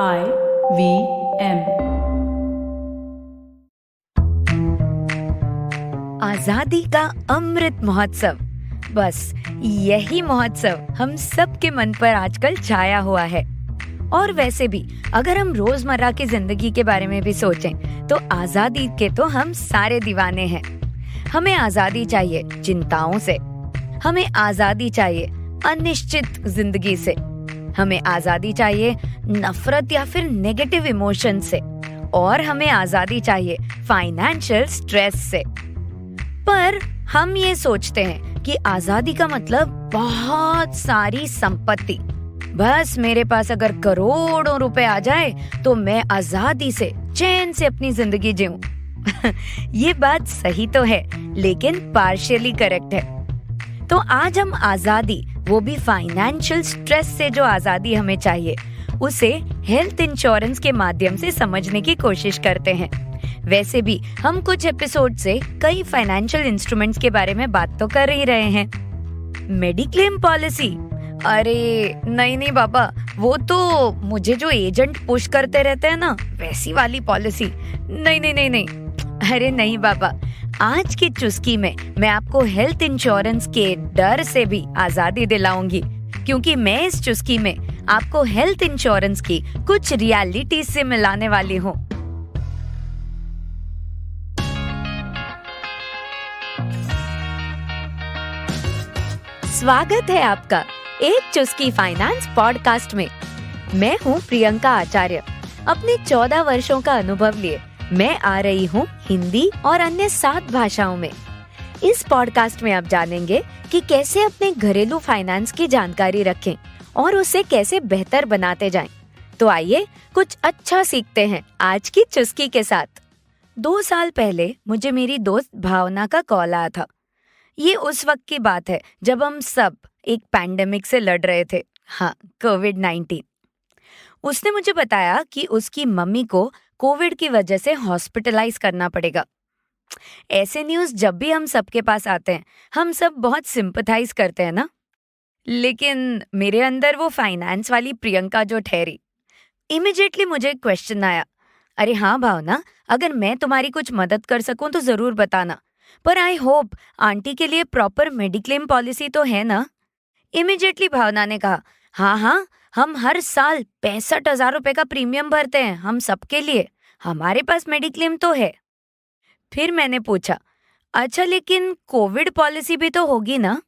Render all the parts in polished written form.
IVM। आजादी का अमृत महोत्सव, बस यही महोत्सव हम सबके मन पर आजकल छाया हुआ है। और वैसे भी अगर हम रोजमर्रा की जिंदगी के बारे में भी सोचें तो आजादी के तो हम सारे दीवाने हैं। हमें आजादी चाहिए चिंताओं से, हमें आजादी चाहिए अनिश्चित जिंदगी से, हमें आजादी चाहिए नफरत या फिर नेगेटिव इमोशन से, और हमें आजादी चाहिए फाइनेंशियल स्ट्रेस से। पर हम ये सोचते हैं कि आजादी का मतलब बहुत सारी संपत्ति। बस मेरे पास अगर करोड़ों रुपए आ जाए तो मैं आजादी से चैन से अपनी जिंदगी जीऊं। ये बात सही तो है, लेकिन पार्शियली करेक्ट है। तो आज हम आजादी, वो भी फाइनेंशियल स्ट्रेस से जो आजादी हमें चाहिए, उसे हेल्थ इंश्योरेंस के माध्यम से समझने की कोशिश करते हैं। वैसे भी हम कुछ एपिसोड से कई फाइनेंशियल इंस्ट्रूमेंट्स के बारे में बात तो कर ही रहे हैं। मेडिक्लेम पॉलिसी, अरे नहीं बाबा, वो तो मुझे जो एजेंट पुश करते रहते हैं ना, वैसी वाली पॉलिसी। नहीं, अरे नहीं बाबा, आज की चुस्की में मैं आपको हेल्थ इंश्योरेंस के डर से भी आजादी दिलाऊंगी, क्योंकि मैं इस चुस्की में आपको हेल्थ इंश्योरेंस की कुछ रियलिटी से मिलाने वाली हूँ। स्वागत है आपका एक चुस्की फाइनेंस पॉडकास्ट में। मैं हूँ प्रियंका आचार्य। अपने 14 वर्षों का अनुभव लिए मैं आ रही हूँ हिंदी और अन्य 7 भाषाओं में। इस पॉडकास्ट में आप जानेंगे कि कैसे अपने घरेलू फाइनेंस की जानकारी रखें और उसे कैसे बेहतर बनाते जाएं। तो आइए कुछ अच्छा सीखते हैं आज की चुस्की के साथ। 2 साल पहले मुझे मेरी दोस्त भावना का कॉल आया था। ये उस वक्त की बात है जब हम सब एक पैंडेमिक से लड़ रहे थे, हाँ, कोविड-19। उसने मुझे बताया कि उसकी मम्मी को कोविड की वजह से हॉस्पिटलाइज करना पड़ेगा। ऐसे न्यूज़ जब भी हम सबके पास आते हैं, हम सब बहुत सिंपैथाइज करते हैं ना। लेकिन मेरे अंदर वो फाइनेंस वाली प्रियंका जो ठहरी, इमिडिएटली मुझे एक क्वेश्चन आया। अरे हाँ भावना, अगर मैं तुम्हारी कुछ मदद कर सकूं तो जरूर बताना, पर आई होप आंटी के लिए प्रॉपर मेडिक्लेम पॉलिसी तो है ना। इमिडिएटली भावना ने कहा, हाँ, हम हर साल 65,000 रुपए का प्रीमियम भरते हैं, हम सबके लिए, हमारे पास मेडिक्लेम तो है। फिर मैंने पूछा, अच्छा लेकिन कोविड पॉलिसी भी तो होगी ना?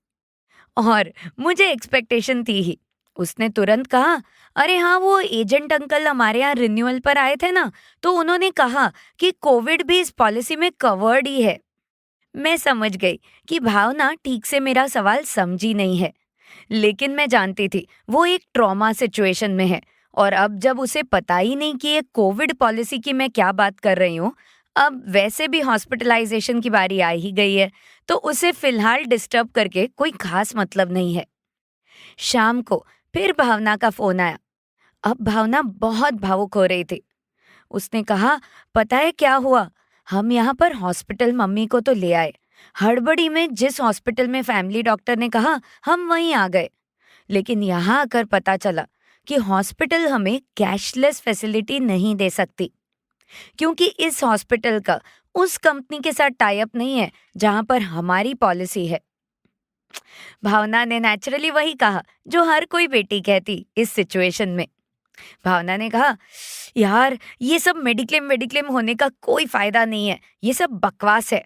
और मुझे एक्सपेक्टेशन थी ही। उसने तुरंत कहा, अरे हाँ, वो एजेंट अंकल हमारे यहाँ रिन्यूअल पर आए थे ना, तो उन्होंने कहा कि कोविड भी इस पॉलिसी में कवर्ड ही है। मैं समझ गई कि भावना ठीक से मेरा सवाल समझी नहीं है, लेकिन मैं जानती थी वो एक ट्रॉमा सिचुएशन में है, और अब जब उसे पता ही नहीं कि ये कोविड पॉलिसी की मैं क्या बात कर रही हूँ, अब वैसे भी हॉस्पिटलाइजेशन की बारी आ ही गई है, तो उसे फिलहाल डिस्टर्ब करके कोई खास मतलब नहीं है। शाम को फिर भावना का फोन आया। अब भावना बहुत भावुक हो रही थी। उसने कहा, पता है क्या हुआ, हम यहाँ पर हॉस्पिटल मम्मी को तो ले आए। हड़बड़ी में जिस हॉस्पिटल में फैमिली डॉक्टर ने कहा, हम वहीं आ गए। लेकिन यहाँ आकर पता चला कि हॉस्पिटल हमें कैशलेस फैसिलिटी नहीं दे सकती, क्योंकि इस हॉस्पिटल का उस कंपनी के साथ टाई अप नहीं है जहाँ पर हमारी पॉलिसी है। भावना ने नेचुरली वही कहा जो हर कोई बेटी कहती इस सिचुएशन में। भावना ने कहा, यार ये सब मेडिक्लेम होने का कोई फायदा नहीं है, ये सब बकवास है,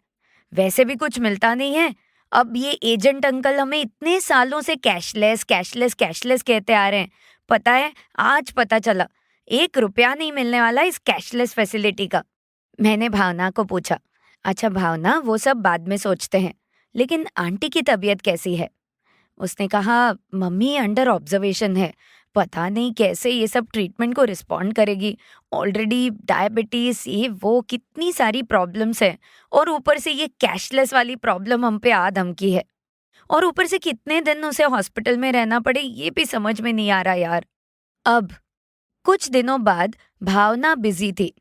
वैसे भी कुछ मिलता नहीं है। अब ये एजेंट अंकल हमें इतने सालों से कैशलेस कहते आ रहे हैं, पता है आज पता चला 1 रुपया नहीं मिलने वाला इस कैशलेस फैसिलिटी का। मैंने भावना को पूछा, अच्छा भावना, वो सब बाद में सोचते हैं, लेकिन आंटी की तबीयत कैसी है? उसने कहा, मम्मी अंडर ऑब्जर्वेशन है, पता नहीं कैसे ये सब ट्रीटमेंट को रिस्पॉन्ड करेगी। ऑलरेडी डायबिटीज, ये वो कितनी सारी प्रॉब्लम्स हैं, और ऊपर से ये कैशलेस वाली प्रॉब्लम हम पे आ धमकी है, और ऊपर से कितने दिन उसे हॉस्पिटल में रहना पड़े, ये भी समझ में नहीं आ रहा यार। अब कुछ दिनों बाद भावना बिजी थी।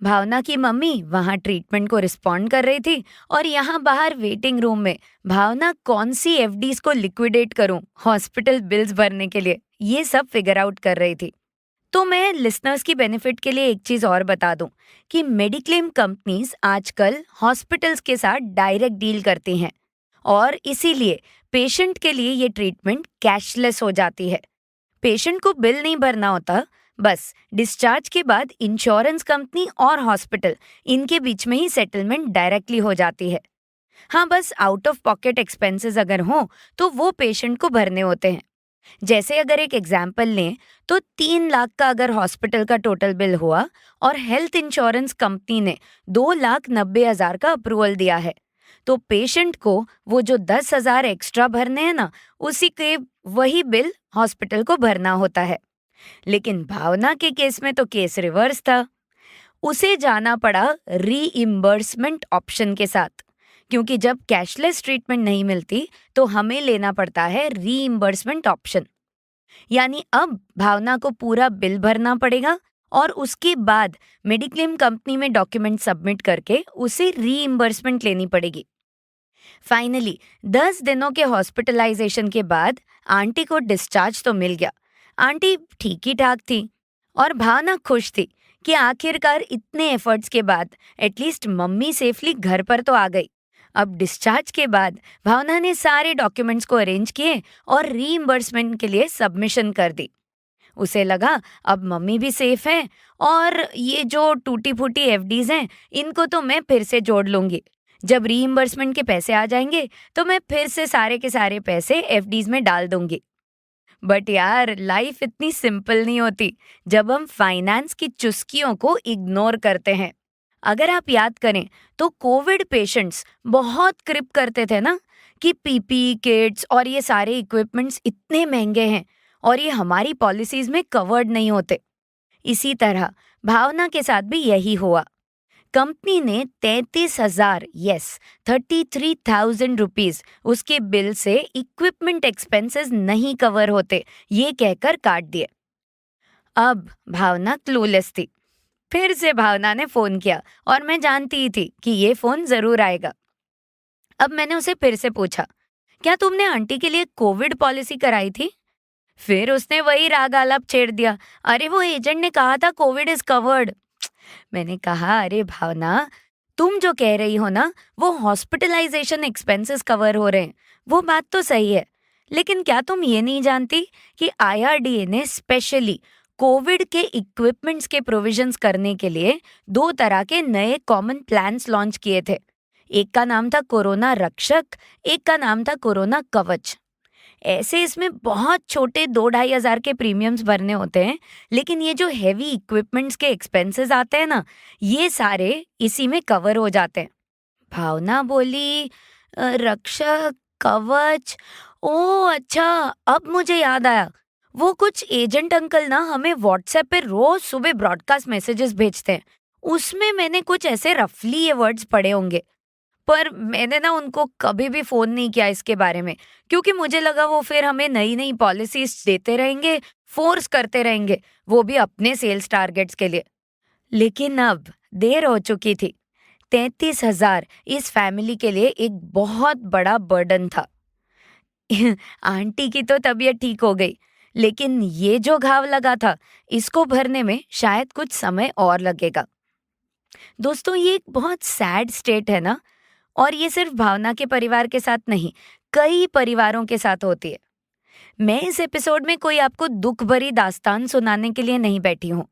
भावना की मम्मी वहां ट्रीटमेंट को रिस्पॉन्ड कर रही थी, और यहाँ बाहर वेटिंग रूम में भावना कौन सी एफडीज को लिक्विडेट करूं हॉस्पिटल बिल्स भरने के लिए, ये सब फिगर आउट कर रही थी। तो मैं लिसनर्स की बेनिफिट के लिए एक चीज और बता दूं कि मेडिक्लेम कंपनीज आजकल हॉस्पिटल्स के साथ डायरेक्ट डील करती हैं और इसीलिए पेशेंट के लिए ये ट्रीटमेंट कैशलेस हो जाती है। पेशेंट को बिल नहीं भरना होता, बस डिस्चार्ज के बाद इंश्योरेंस कंपनी और हॉस्पिटल इनके बीच में ही सेटलमेंट डायरेक्टली हो जाती है। हाँ, बस आउट ऑफ पॉकेट एक्सपेंसेस अगर हों तो वो पेशेंट को भरने होते हैं। जैसे अगर एक एग्जाम्पल लें तो 3 लाख का अगर हॉस्पिटल का टोटल बिल हुआ और हेल्थ इंश्योरेंस कंपनी ने 2,90,000 का अप्रूवल दिया है, तो पेशेंट को वो जो 10,000 एक्स्ट्रा भरने हैं ना, उसी के वही बिल हॉस्पिटल को भरना होता है। लेकिन भावना के केस में तो केस रिवर्स था। उसे जाना पड़ा रीइम्बर्समेंट ऑप्शन के साथ, क्योंकि जब कैशलेस ट्रीटमेंट नहीं मिलती तो हमें लेना पड़ता है रीइम्बर्समेंट ऑप्शन। यानी अब भावना को पूरा बिल भरना पड़ेगा और उसके बाद मेडिक्लेम कंपनी में डॉक्यूमेंट सबमिट करके उसे रीइम्बर्समेंट लेनी पड़ेगी। फाइनली 10 दिनों के हॉस्पिटलाइजेशन के बाद आंटी को डिस्चार्ज तो मिल गया। आंटी ठीक ही ठाक थी और भावना खुश थी कि आखिरकार इतने एफर्ट्स के बाद एटलीस्ट मम्मी सेफली घर पर तो आ गई। अब डिस्चार्ज के बाद भावना ने सारे डॉक्यूमेंट्स को अरेंज किए और रीइंबर्समेंट के लिए सबमिशन कर दी। उसे लगा अब मम्मी भी सेफ है और ये जो टूटी फूटी एफडीज हैं इनको तो मैं फिर से जोड़ लूंगी। जब रीइंबर्समेंट के पैसे आ जाएंगे तो मैं फिर से सारे के सारे पैसे एफडीज में डाल दूंगी। बट यार, लाइफ इतनी सिंपल नहीं होती जब हम फाइनेंस की चुस्कियों को इग्नोर करते हैं। अगर आप याद करें तो कोविड पेशेंट्स बहुत क्रिप करते थे ना कि पीपी किट्स और ये सारे इक्विपमेंट्स इतने महंगे हैं और ये हमारी पॉलिसीज में कवर्ड नहीं होते। इसी तरह भावना के साथ भी यही हुआ। कंपनी ने 33,000 33,000 रुपीज उसके बिल से इक्विपमेंट एक्सपेंसेस नहीं कवर होते ये कहकर काट दिए। अब भावना क्लूलेस थी। फिर से भावना ने फोन किया और मैं जानती ही थी कि ये फोन जरूर आएगा। अब मैंने उसे फिर से पूछा, क्या तुमने आंटी के लिए कोविड पॉलिसी कराई थी? फिर उसने वही राग आलाप छेड़ दिया, अरे वो एजेंट ने कहा था कोविड इज कवर्ड। मैंने कहा, अरे भावना, तुम जो कह रही हो ना वो हॉस्पिटलाइजेशन एक्सपेंसेस कवर हो रहे हैं, वो बात तो सही है। लेकिन क्या तुम ये नहीं जानती कि आईआरडीए ने स्पेशली कोविड के इक्विपमेंट्स के प्रोविजंस करने के लिए 2 तरह के नए कॉमन प्लान्स लॉन्च किए थे। एक का नाम था कोरोना रक्षक, एक का नाम था कोरोना कवच। ऐसे इसमें बहुत छोटे 2-2.5 हज़ार के प्रीमियम्स भरने होते हैं, लेकिन ये जो हैवी इक्विपमेंट्स के एक्सपेंसेस आते हैं ना, ये सारे इसी में कवर हो जाते हैं। भावना बोली, रक्षक, कवच, ओ अच्छा, अब मुझे याद आया। वो कुछ एजेंट अंकल ना हमें व्हाट्सएप पे रोज सुबह ब्रॉडकास्ट मैसेजेस भेजते हैं। उसमें मैंने कुछ ऐसे रफली ये वर्ड्स पढ़े होंगे, पर मैंने ना उनको कभी भी फोन नहीं किया इसके बारे में, क्योंकि मुझे लगा वो फिर हमें नई नई पॉलिसीज देते रहेंगे, फोर्स करते रहेंगे, वो भी अपने सेल्स टारगेट्स के लिए। लेकिन अब देर हो चुकी थी। 33,000 इस फैमिली के लिए एक बहुत बड़ा बर्डन था। आंटी की तो तबीयत ठीक हो गई, लेकिन ये जो घाव लगा था इसको भरने में शायद कुछ समय और लगेगा। दोस्तों, ये एक बहुत सैड स्टेट है ना, और ये सिर्फ भावना के परिवार के साथ नहीं, कई परिवारों के साथ होती है। मैं इस एपिसोड में कोई आपको दुख भरी दास्तान सुनाने के लिए नहीं बैठी हूँ।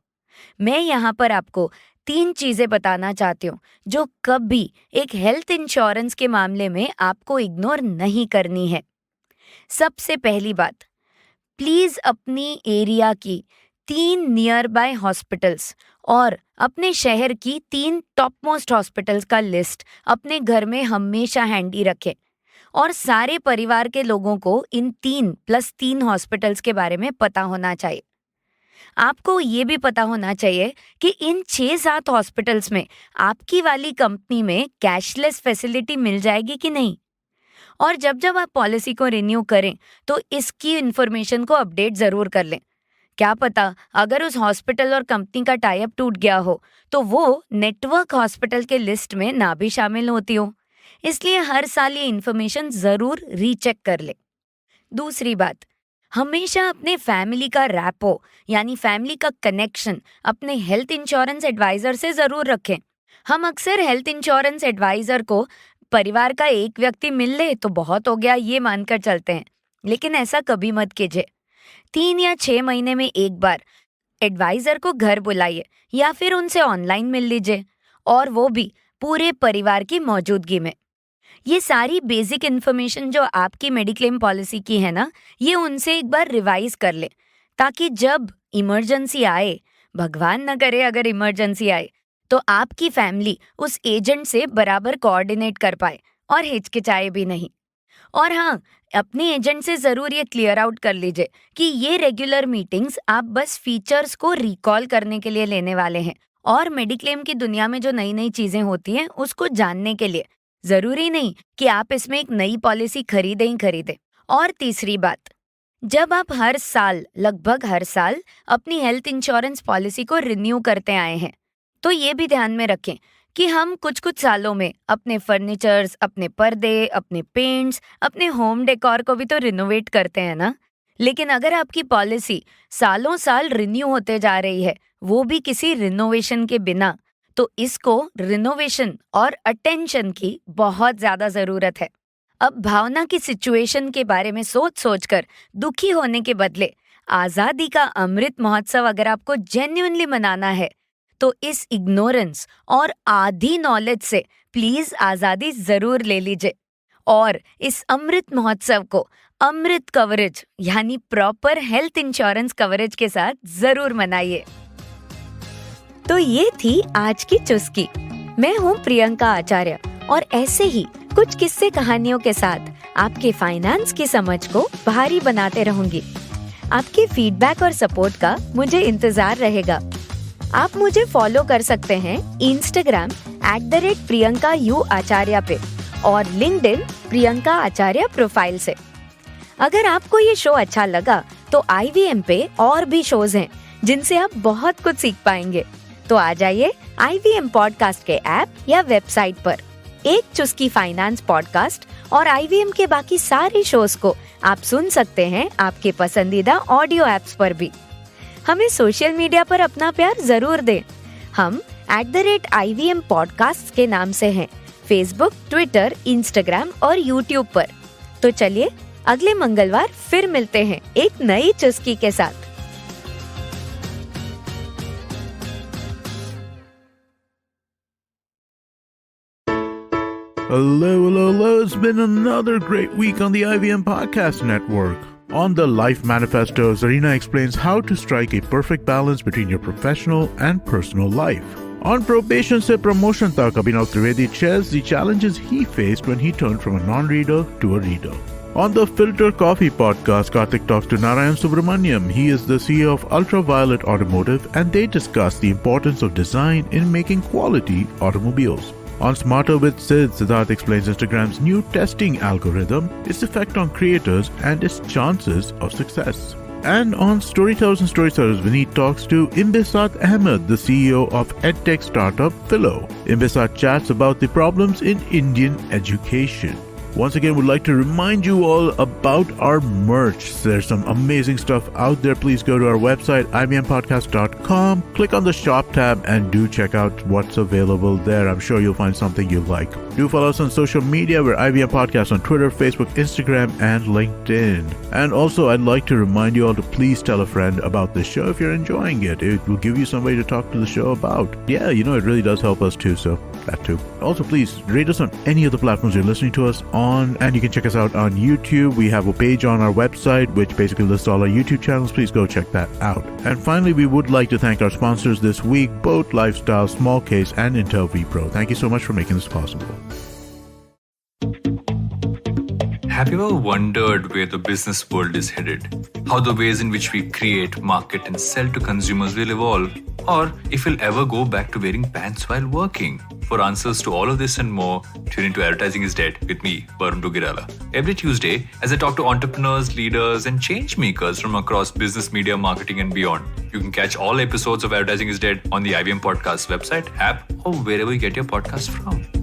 मैं यहाँ पर आपको 3 चीजें बताना चाहती हूँ जो कभी एक हेल्थ इंश्योरेंस के मामले में आपको इग्नोर नहीं करनी है। सबसे पहली बात, प्लीज अपनी एरिया की 3 नियर बाय हॉस्पिटल्स और अपने शहर की 3 टॉप मोस्ट हॉस्पिटल्स का लिस्ट अपने घर में हमेशा हैंडी रखें और सारे परिवार के लोगों को इन 3+3 हॉस्पिटल्स के बारे में पता होना चाहिए। आपको ये भी पता होना चाहिए कि इन 6-7 हॉस्पिटल्स में आपकी वाली कंपनी में कैशलेस फैसिलिटी मिल जाएगी कि नहीं। और जब जब आप पॉलिसी को रिन्यू करें तो इसकी इन्फॉर्मेशन को अपडेट जरूर कर लें। क्या पता अगर उस हॉस्पिटल और कंपनी का टाई अप टूट गया हो तो वो नेटवर्क हॉस्पिटल के लिस्ट में ना भी शामिल होती हो। इसलिए हर साल ये इन्फॉर्मेशन जरूर रीचेक कर ले। दूसरी बात, हमेशा अपने फैमिली का रैपो यानी फैमिली का कनेक्शन अपने हेल्थ इंश्योरेंस एडवाइजर से जरूर रखें। हम अक्सर हेल्थ इंश्योरेंस एडवाइजर को परिवार का एक व्यक्ति मिल ले तो बहुत हो गया ये मानकर चलते हैं, लेकिन ऐसा कभी मत कीजिए। 3 या 6 महीने में एक बार एडवाइजर को घर बुलाइए या फिर उनसे ऑनलाइन मिल लीजिए, और वो भी पूरे परिवार की मौजूदगी में। ये सारी बेसिक इन्फॉर्मेशन जो आपकी मेडिक्लेम पॉलिसी की है ना, ये उनसे एक बार रिवाइज कर ले, ताकि जब इमरजेंसी आए, भगवान न करे अगर इमरजेंसी आए, तो आपकी फैमिली उस एजेंट से बराबर कोऑर्डिनेट कर पाए और हिचकिचाए भी नहीं। और हाँ, अपने एजेंट से जरूर ये क्लियर आउट कर लीजिए कि ये रेगुलर मीटिंग्स आप बस फीचर्स को रिकॉल करने के लिए लेने वाले हैं और मेडिक्लेम की दुनिया में जो नई नई चीजें होती हैं उसको जानने के लिए। जरूरी नहीं कि आप इसमें एक नई पॉलिसी खरीदें ही खरीदें। और तीसरी बात, जब आप लगभग हर साल अपनी हेल्थ इंश्योरेंस पॉलिसी को रिन्यू करते आए हैं, तो ये भी ध्यान में रखें कि हम कुछ सालों में अपने फर्नीचर्स, अपने पर्दे, अपने पेंट्स, अपने होम डेकोर को भी तो रिनोवेट करते हैं ना। लेकिन अगर आपकी पॉलिसी सालों साल रिन्यू होते जा रही है, वो भी किसी रिनोवेशन के बिना, तो इसको रिनोवेशन और अटेंशन की बहुत ज्यादा जरूरत है। अब भावना की सिचुएशन के बारे में सोच कर दुखी होने के बदले आजादी का अमृत महोत्सव अगर आपको जेन्युइनली मनाना है, तो इस इग्नोरेंस और आधी नॉलेज से प्लीज आजादी जरूर ले लीजिए और इस अमृत महोत्सव को अमृत कवरेज यानी प्रॉपर हेल्थ इंश्योरेंस कवरेज के साथ जरूर मनाइए। तो ये थी आज की चुस्की। मैं हूँ प्रियंका आचार्य और ऐसे ही कुछ किस्से कहानियों के साथ आपके फाइनेंस की समझ को भारी बनाते रहूंगी। आपके फीडबैक और सपोर्ट का मुझे इंतजार रहेगा। आप मुझे फॉलो कर सकते हैं इंस्टाग्राम @PriyankaU पे और लिंक्डइन प्रियंका आचार्य प्रोफाइल से। अगर आपको ये शो अच्छा लगा तो IVM पे और भी शोज हैं जिनसे आप बहुत कुछ सीख पाएंगे। तो आ जाइए IVM पॉडकास्ट के ऐप या वेबसाइट पर। एक चुस्की फाइनेंस पॉडकास्ट और IVM के बाकी सारे शोज को आप सुन सकते हैं आपके पसंदीदा ऑडियो एप्स पर भी। हमें सोशल मीडिया पर अपना प्यार जरूर दें। हम @IVM पॉडकास्ट के नाम से हैं, फेसबुक, ट्विटर, इंस्टाग्राम और यूट्यूब पर। तो चलिए अगले मंगलवार फिर मिलते हैं एक नई चुस्की के साथ। Hello. It's been another great week on the IVM Podcast Network. On the Life Manifesto, Zarina explains how to strike a perfect balance between your professional and personal life. On Probation se Promotion tak, Abhinav Trivedi shares the challenges he faced when he turned from a non-reader to a reader. On the Filter Coffee podcast, Karthik talks to Narayan Subramaniam. He is the CEO of Ultraviolet Automotive, and they discuss the importance of design in making quality automobiles. On Smarter with Sid, Siddharth explains Instagram's new testing algorithm, its effect on creators, and its chances of success. And on Storytellers and Storytellers, Vineet talks to Imbisat Ahmed, the CEO of EdTech startup Philo. Imbisat chats about the problems in Indian education. Once again, would like to remind you all about our merch. There's some amazing stuff out there. Please go to our website, ivmpodcast.com. Click on the shop tab and do check out what's available there. I'm sure you'll find something you like. Do follow us on social media. We're IVM Podcast on Twitter, Facebook, Instagram, and LinkedIn. And also, I'd like to remind you all to please tell a friend about this show if you're enjoying it. It will give you somebody to talk to the show about. Yeah, it really does help us too, so that too. Also, please rate us on any of the platforms you're listening to us on, and you can check us out on YouTube. We have a page on our website which basically lists all our YouTube channels. Please go check that out. And finally, we would like to thank our sponsors this week, Boat Lifestyle, Small Case, and Intel vPro. Thank you so much for making this possible. Have you ever wondered where the business world is headed? How the ways in which we create, market, and sell to consumers will evolve? Or if we'll ever go back to wearing pants while working? For answers to all of this and more, tune into Advertising is Dead with me, Varun Dugirala. Every Tuesday, as I talk to entrepreneurs, leaders, and change makers from across business, media, marketing, and beyond. You can catch all episodes of Advertising is Dead on the IVM Podcast website, app, or wherever you get your podcast from.